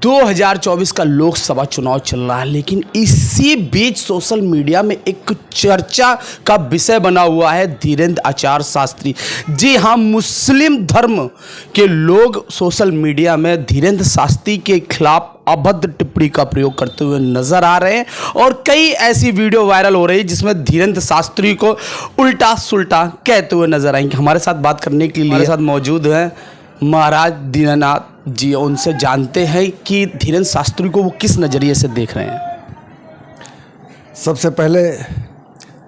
2024 का लोकसभा चुनाव चल रहा है, लेकिन इसी बीच सोशल मीडिया में एक चर्चा का विषय बना हुआ है धीरेंद्र आचार्य शास्त्री। जी हाँ, मुस्लिम धर्म के लोग सोशल मीडिया में धीरेंद्र शास्त्री के खिलाफ अभद्र टिप्पणी का प्रयोग करते हुए नजर आ रहे हैं और कई ऐसी वीडियो वायरल हो रही है जिसमें धीरेंद्र शास्त्री को उल्टा सुल्टा कहते हुए नजर आएंगे। हमारे साथ बात करने के लिए हमारे साथ मौजूद हैं महाराज दीनानाथ जी। उनसे जानते हैं कि धीरेंद्र शास्त्री को वो किस नज़रिए से देख रहे हैं। सबसे पहले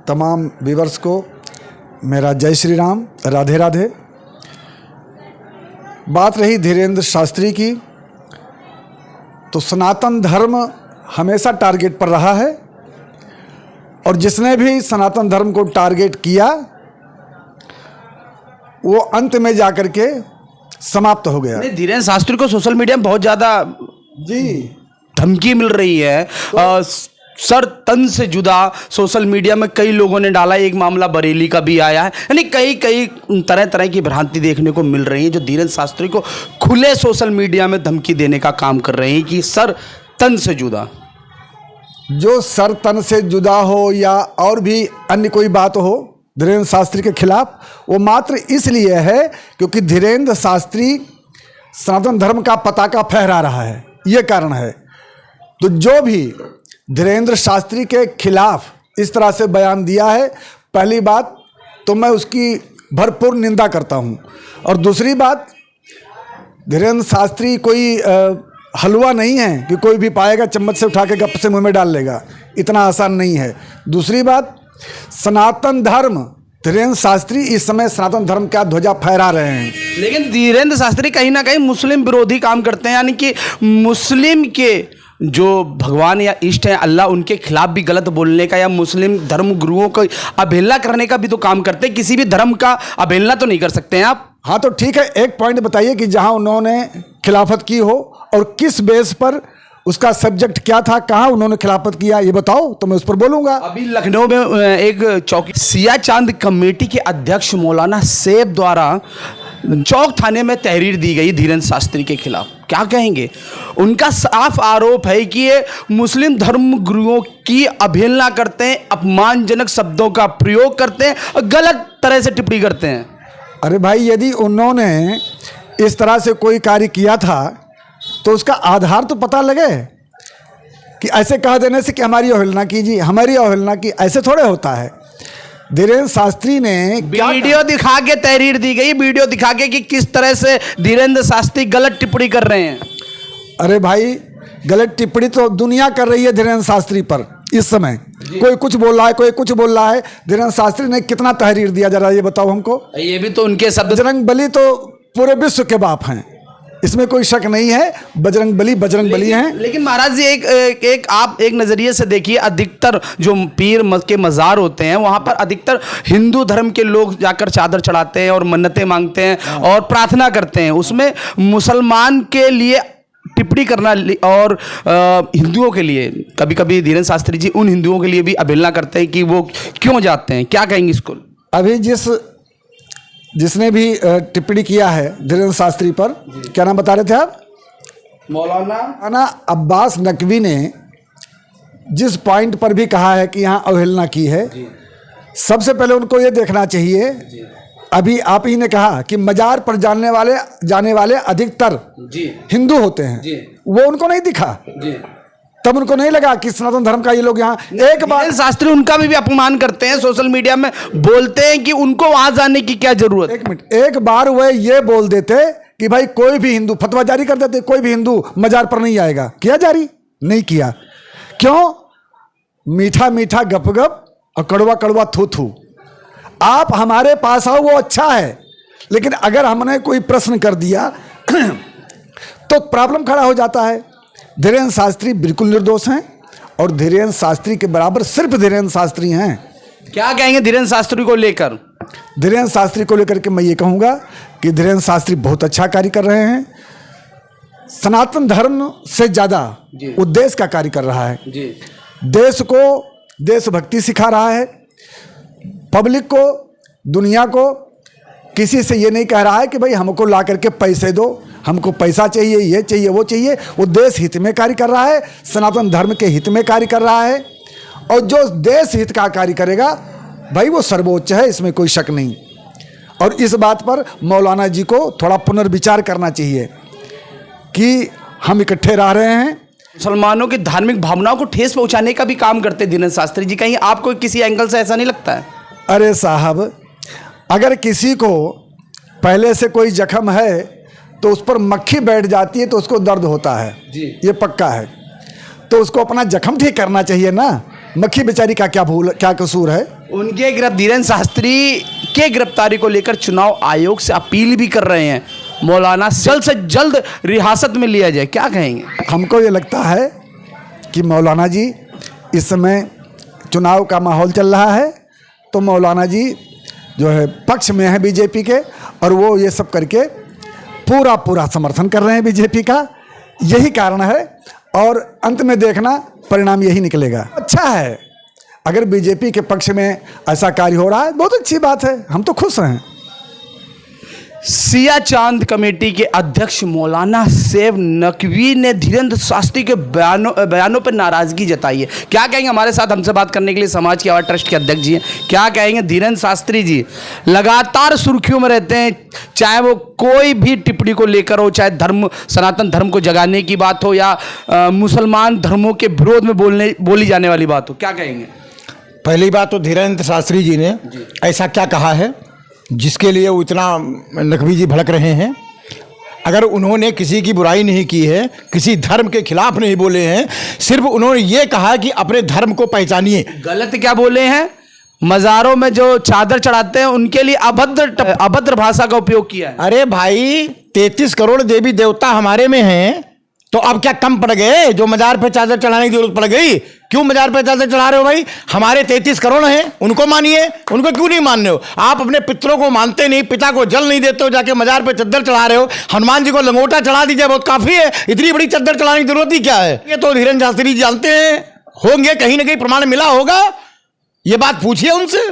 तमाम व्यूअर्स को मेरा जय श्री राम, राधे राधे। बात रही धीरेंद्र शास्त्री की, तो सनातन धर्म हमेशा टारगेट पर रहा है और जिसने भी सनातन धर्म को टारगेट किया वो अंत में जाकर के समाप्त हो गया। धीरेंद्र शास्त्री को सोशल मीडिया में बहुत ज़्यादा धमकी मिल रही है, सर तन से जुदा सोशल मीडिया में कई लोगों ने डाला। एक मामला बरेली का भी आया है, यानी कई तरह तरह की भ्रांति देखने को मिल रही है जो धीरेंद्र शास्त्री को खुले सोशल मीडिया में धमकी देने का काम कर रहे हैं कि सर तन से जुदा। जो सर तन से जुदा हो या और भी अन्य कोई बात हो धीरेंद्र शास्त्री के खिलाफ, वो मात्र इसलिए है क्योंकि धीरेंद्र शास्त्री सनातन धर्म का पताका फहरा रहा है, ये कारण है। तो जो भी धीरेंद्र शास्त्री के खिलाफ इस तरह से बयान दिया है, पहली बात तो मैं उसकी भरपूर निंदा करता हूँ, और दूसरी बात धीरेंद्र शास्त्री कोई हलवा नहीं है कि कोई भी पाएगा चम्मच से उठा के गप से मुँह में डाल लेगा, इतना आसान नहीं है। दूसरी बात, सनातन धर्म, धीरेंद्र शास्त्री इस समय सनातन धर्म का ध्वजा फहरा रहे हैं, लेकिन धीरेंद्र शास्त्री कहीं ना कहीं मुस्लिम विरोधी काम करते हैं, यानी कि मुस्लिम के जो भगवान या इष्ट हैं अल्लाह, उनके खिलाफ भी गलत बोलने का या मुस्लिम धर्म गुरुओं को अवहेलना करने का भी तो काम करते हैं। किसी भी धर्म का अवहेलना तो नहीं कर सकते हैं आप। हाँ तो ठीक है, एक पॉइंट बताइए कि जहां उन्होंने खिलाफत की हो और किस बेस पर, उसका सब्जेक्ट क्या था, कहाँ उन्होंने खिलाफत किया, ये बताओ तो मैं उस पर बोलूँगा। अभी लखनऊ में एक चौकी सिया चांद कमेटी के अध्यक्ष मौलाना सैफ द्वारा चौक थाने में तहरीर दी गई धीरेंद्र शास्त्री के खिलाफ, क्या कहेंगे? उनका साफ आरोप है कि ये मुस्लिम धर्म गुरुओं की अवहेलना करते हैं, अपमानजनक शब्दों का प्रयोग करते हैं और गलत तरह से टिप्पणी करते हैं। अरे भाई, यदि उन्होंने इस तरह से कोई कार्य किया था तो उसका आधार तो पता लगे कि ऐसे कह देने से कि हमारी अवहेलना कीजिए, हमारी अवहेलना की, ऐसे थोड़े होता है। धीरेंद्र शास्त्री ने वीडियो दिखा के तहरीर दी गई, वीडियो दिखा के कि किस तरह से धीरेंद्र शास्त्री गलत टिप्पणी कर रहे हैं। अरे भाई, गलत टिप्पणी तो दुनिया कर रही है धीरेंद्र शास्त्री पर इस समय। कोई कुछ बोल रहा है, कोई कुछ बोल रहा है। धीरेंद्र शास्त्री ने कितना तहरीर दिया, जरा ये बताओ हमको। ये भी तो उनके शब्द। बजरंग बली तो पूरे विश्व के बाप हैं, इसमें कोई शक नहीं है। बजरंग बली हैं। लेकिन महाराज जी आप एक नज़रिए से देखिए, अधिकतर जो पीर के मज़ार होते हैं वहाँ पर अधिकतर हिंदू धर्म के लोग जाकर चादर चढ़ाते हैं और मन्नतें मांगते हैं और प्रार्थना करते हैं। उसमें मुसलमान के लिए टिप्पणी करना और हिंदुओं के लिए, कभी कभी धीरेंद्र शास्त्री जी उन हिंदुओं के लिए भी अवहेलना करते हैं कि वो क्यों जाते हैं, क्या कहेंगे इसको? अभी जिसने भी टिप्पणी किया है धीरेंद्र शास्त्री पर, क्या नाम बता रहे थे आप? मौलाना अब्बास नकवी ने जिस पॉइंट पर भी कहा है कि यहाँ अवहेलना की है, सबसे पहले उनको ये देखना चाहिए। अभी आप ही ने कहा कि मजार पर जाने वाले अधिकतर हिंदू होते हैं, वो उनको नहीं दिखा, तब उनको नहीं लगा कि सनातन धर्म का ये लोग यहाँ। एक बार शास्त्री उनका भी अपमान करते हैं, सोशल मीडिया में बोलते हैं कि उनको वहां जाने की क्या जरूरत। एक मिनट, एक बार वह ये बोल देते कि भाई कोई भी हिंदू, फतवा जारी कर देते कोई भी हिंदू मजार पर नहीं आएगा, किया जारी? नहीं किया। क्यों? मीठा मीठा गप गप और कड़वा कड़वा थू थू। आप हमारे पास आओ, वो अच्छा है, लेकिन अगर हमने कोई प्रश्न कर दिया तो प्रॉब्लम खड़ा हो जाता है। धीरेंद्र शास्त्री बिल्कुल निर्दोष हैं और धीरेंद्र शास्त्री के बराबर सिर्फ धीरेंद्र शास्त्री हैं। क्या कहेंगे धीरेंद्र शास्त्री को लेकर? धीरेंद्र शास्त्री को लेकर के मैं ये कहूँगा कि धीरेंद्र शास्त्री बहुत अच्छा कार्य कर रहे हैं, सनातन धर्म से ज़्यादा वो देश का कार्य कर रहा है। देश को देशभक्ति सिखा रहा है, पब्लिक को, दुनिया को किसी से ये नहीं कह रहा है कि भाई हमको ला करके पैसे दो, हमको पैसा चाहिए, ये चाहिए, वो चाहिए। वो देश हित में कार्य कर रहा है, सनातन धर्म के हित में कार्य कर रहा है। और जो देश हित का कार्य करेगा भाई वो सर्वोच्च है, इसमें कोई शक नहीं। और इस बात पर मौलाना जी को थोड़ा पुनर्विचार करना चाहिए कि हम इकट्ठे रह रहे हैं। मुसलमानों की धार्मिक भावनाओं को ठेस पहुंचाने का भी काम करते धीरेन्द्र शास्त्री जी, कहीं आपको किसी एंगल से ऐसा नहीं लगता है? अरे साहब, अगर किसी को पहले से कोई जख्म है तो उस पर मक्खी बैठ जाती है तो उसको दर्द होता है जी। ये पक्का है। तो उसको अपना जख्म ठीक करना चाहिए ना, मक्खी बेचारी का क्या कसूर है। उनके धीरेन्द्र शास्त्री के गिरफ्तारी को लेकर चुनाव आयोग से अपील भी कर रहे हैं, मौलाना जल्द से जल्द रियासत में लिया जाए, क्या कहेंगे? हमको ये लगता है कि मौलाना जी इस समय चुनाव का माहौल चल रहा है तो मौलाना जी जो है पक्ष में है बीजेपी के, और वो ये सब करके पूरा समर्थन कर रहे हैं बीजेपी का। यही कारण है और अंत में देखना परिणाम यही निकलेगा। अच्छा है अगर बीजेपी के पक्ष में ऐसा कार्य हो रहा है, बहुत अच्छी बात है, हम तो खुश हैं। सिया चांद कमेटी के अध्यक्ष मौलाना सैफ नकवी ने धीरेन्द्र शास्त्री के बयानों पर नाराजगी जताई है, क्या कहेंगे? हमारे साथ हमसे बात करने के लिए समाज की आवाज़ ट्रस्ट के अध्यक्ष जी हैं, क्या कहेंगे? धीरेन्द्र शास्त्री जी लगातार सुर्खियों में रहते हैं, चाहे वो कोई भी टिप्पणी को लेकर हो, चाहे धर्म सनातन धर्म को जगाने की बात हो या मुसलमान धर्मों के विरोध में बोली जाने वाली बात हो, क्या कहेंगे? पहली बात तो धीरेन्द्र शास्त्री जी ने ऐसा क्या कहा है जिसके लिए वो इतना नकवी जी भड़क रहे हैं? अगर उन्होंने किसी की बुराई नहीं की है, किसी धर्म के खिलाफ नहीं बोले हैं, सिर्फ उन्होंने ये कहा कि अपने धर्म को पहचानिए। गलत क्या बोले हैं? मज़ारों में जो चादर चढ़ाते हैं उनके लिए अभद्र भाषा का उपयोग किया है। अरे भाई 33 करोड़ देवी देवता हमारे में हैं, तो अब क्या कम पड़ गए जो मजार पे चादर चढ़ाने की जरूरत पड़ गई? क्यों मजार पे चादर चढ़ा रहे हो भाई? हमारे 33 करोड़ हैं, उनको मानिए, उनको क्यों नहीं मान रहे हो? आप अपने पितरों को मानते नहीं, पिता को जल नहीं देते हो, जाके मजार पे चादर चढ़ा रहे हो। हनुमान जी को लंगोटा चढ़ा दीजिए, बहुत काफी है, इतनी बड़ी चादर चढ़ाने की जरूरत ही क्या है? ये तो धीरेन्द्र शास्त्री जी जानते हैं, होंगे कहीं ना कहीं प्रमाण मिला होगा, ये बात पूछिए उनसे।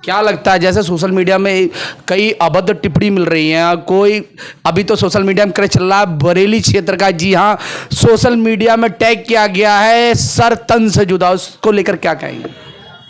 क्या लगता है जैसे सोशल मीडिया में कई अभद्र टिप्पणी मिल रही हैं, कोई अभी तो सोशल मीडिया में क्रेज चल रहा है बरेली क्षेत्र का, जी हाँ, सोशल मीडिया में टैग किया गया है सर तन से जुदा, उसको लेकर क्या कहेंगे?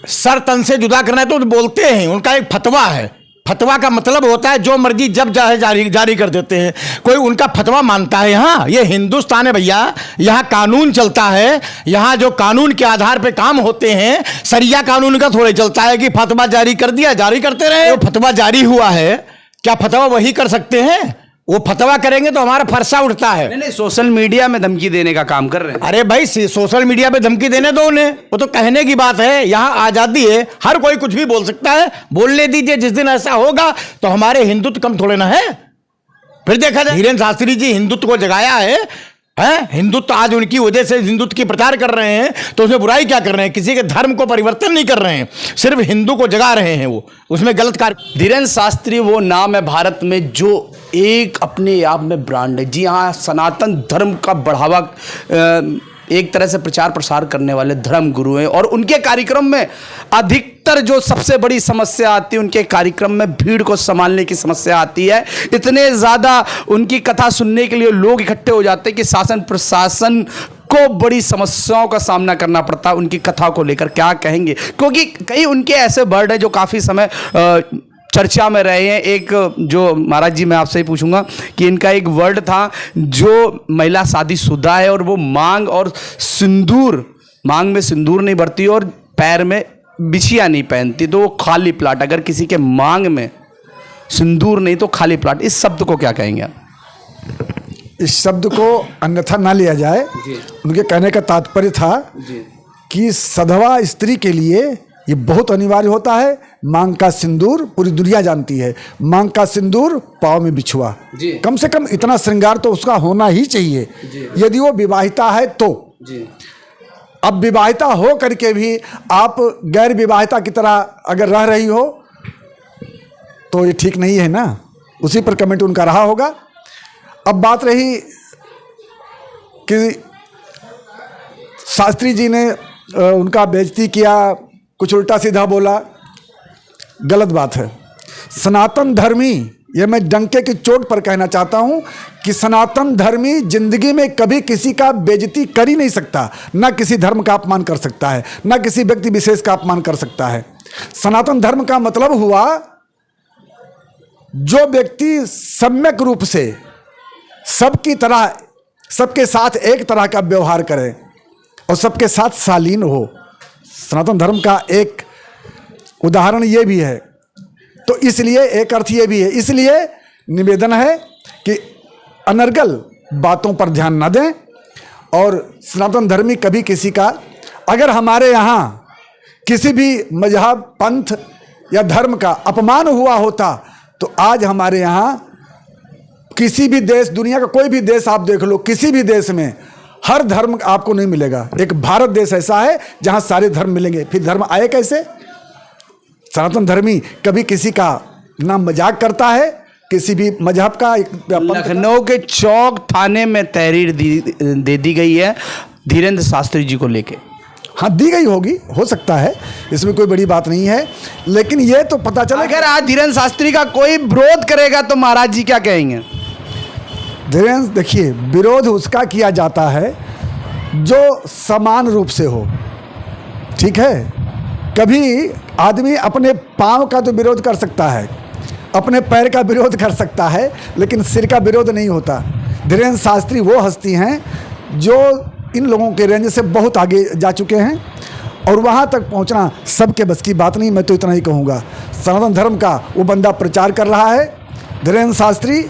सर तन से जुदा करना है तो बोलते हैं, उनका एक फतवा है। फतवा का मतलब होता है जो मर्जी जब चाहे जारी कर देते हैं, कोई उनका फतवा मानता है। यहाँ ये हिंदुस्तान है भैया, यहाँ कानून चलता है, यहाँ जो कानून के आधार पे काम होते हैं, सरिया कानून का थोड़े चलता है कि फतवा जारी कर दिया, जारी करते रहे। वो फतवा जारी हुआ है, क्या फतवा वही कर सकते हैं? वो फतवा करेंगे तो हमारा फरसा उठता है। नहीं, सोशल मीडिया में धमकी देने का काम कर रहे हैं। अरे भाई सोशल मीडिया पे धमकी देने दो उन्हें, वो तो कहने की बात है, यहाँ आजादी है, हर कोई कुछ भी बोल सकता है, बोलने दीजिए। जिस दिन ऐसा होगा तो हमारे हिंदुत्व कम थोड़े ना है, फिर देखा जाए। धीरेन्द्र शास्त्री जी हिंदुत्व को जगाया है, हिंदुत्व आज उनकी वजह से हिंदुत्व की प्रचार कर रहे हैं, तो उसमें बुराई क्या कर रहे हैं? किसी के धर्म को परिवर्तन नहीं कर रहे हैं, सिर्फ हिंदू को जगा रहे हैं, वो उसमें गलत कार्य। धीरेन्द्र शास्त्री वो नाम है भारत में जो एक अपने आप में ब्रांड है, जी हाँ, सनातन धर्म का बढ़ावा एक तरह से प्रचार प्रसार करने वाले धर्म गुरु हैं, और उनके कार्यक्रम में अधिकतर जो सबसे बड़ी समस्या आती है, उनके कार्यक्रम में भीड़ को संभालने की समस्या आती है। इतने ज़्यादा उनकी कथा सुनने के लिए लोग इकट्ठे हो जाते हैं कि शासन प्रशासन को बड़ी समस्याओं का सामना करना पड़ता है उनकी कथा को लेकर, क्या कहेंगे? क्योंकि कई उनके ऐसे वर्ड हैं जो काफ़ी समय चर्चा में रहे हैं। एक जो महाराज जी, मैं आपसे ही पूछूंगा कि इनका एक वर्ड था, जो महिला शादीशुदा है और वो मांग में सिंदूर नहीं भरती और पैर में बिछिया नहीं पहनती, तो वो खाली प्लाट। अगर किसी के मांग में सिंदूर नहीं तो खाली प्लाट, इस शब्द को क्या कहेंगे आप? इस शब्द को अन्यथा ना लिया जाए। उनके कहने का तात्पर्य था कि सधवा स्त्री के लिए ये बहुत अनिवार्य होता है। मांग का सिंदूर पूरी दुनिया जानती है, मांग का सिंदूर पाँव में बिछुआ, कम से कम इतना श्रृंगार तो उसका होना ही चाहिए यदि वो विवाहिता है तो। अब विवाहिता हो करके भी आप गैर विवाहिता की तरह अगर रह रही हो तो ये ठीक नहीं है ना। उसी पर कमेंट उनका रहा होगा। अब बात रही कि शास्त्री जी ने उनका बेइज्जती किया, कुछ उल्टा सीधा बोला, गलत बात है। सनातन धर्मी ये मैं डंके की चोट पर कहना चाहता हूं कि सनातन धर्मी जिंदगी में कभी किसी का बेइज्जती कर ही नहीं सकता, ना किसी धर्म का अपमान कर सकता है, ना किसी व्यक्ति विशेष का अपमान कर सकता है। सनातन धर्म का मतलब हुआ जो व्यक्ति सम्यक रूप से सबकी तरह सबके साथ एक तरह का व्यवहार करे और सबके साथ शालीन हो। सनातन धर्म का एक उदाहरण ये भी है। तो इसलिए एक अर्थ ये भी है, इसलिए निवेदन है कि अनर्गल बातों पर ध्यान न दें और सनातन धर्मी कभी किसी का, अगर हमारे यहाँ किसी भी मजहब, पंथ या धर्म का अपमान हुआ होता तो आज हमारे यहाँ किसी भी देश, दुनिया का कोई भी देश आप देख लो, किसी भी देश में हर धर्म आपको नहीं मिलेगा। एक भारत देश ऐसा है जहाँ सारे धर्म मिलेंगे, फिर धर्म आए कैसे? सनातन धर्मी कभी किसी का ना मजाक करता है, किसी भी मजहब का। लखनऊ के चौक थाने में तहरीर दे दी गई है धीरेन्द्र शास्त्री जी को लेके। हाँ, दी गई होगी, हो सकता है, इसमें कोई बड़ी बात नहीं है, लेकिन ये तो पता चला अगर आज धीरेन्द्र शास्त्री का कोई विरोध करेगा तो महाराज जी क्या कहेंगे? धीरेन्द्र, देखिए, विरोध उसका किया जाता है जो समान रूप से हो, ठीक है। कभी आदमी अपने पाँव का तो विरोध कर सकता है, अपने पैर का विरोध कर सकता है, लेकिन सिर का विरोध नहीं होता। धीरेन्द्र शास्त्री वो हस्ती हैं जो इन लोगों के रेंज से बहुत आगे जा चुके हैं और वहाँ तक पहुँचना सबके बस की बात नहीं। मैं तो इतना ही कहूँगा, सनातन धर्म का वो बंदा प्रचार कर रहा है। धीरेन्द्र शास्त्री,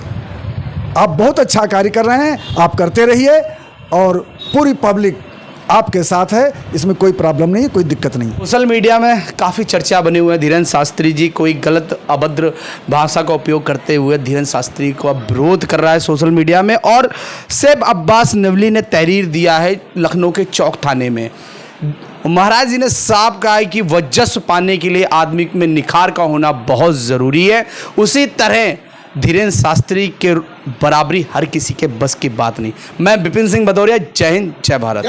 आप बहुत अच्छा कार्य कर रहे हैं, आप करते रहिए और पूरी पब्लिक आपके साथ है, इसमें कोई प्रॉब्लम नहीं, कोई दिक्कत नहीं। सोशल मीडिया में काफ़ी चर्चा बनी हुई है धीरेन्द्र शास्त्री जी कोई गलत अभद्र भाषा का उपयोग करते हुए धीरेन्द्र शास्त्री को अब विरोध कर रहा है सोशल मीडिया में। और सैफ अब्बास नवली ने तहरीर दिया है लखनऊ के चौक थाने में। महाराज जी ने साफ कहा है कि वर्चस्व पाने के लिए आदमी में निखार का होना बहुत ज़रूरी है, उसी तरह धीरेन्द्र शास्त्री के बराबरी हर किसी के बस की बात नहीं। मैं विपिन सिंह भदौरिया, जय हिंद, जय भारत।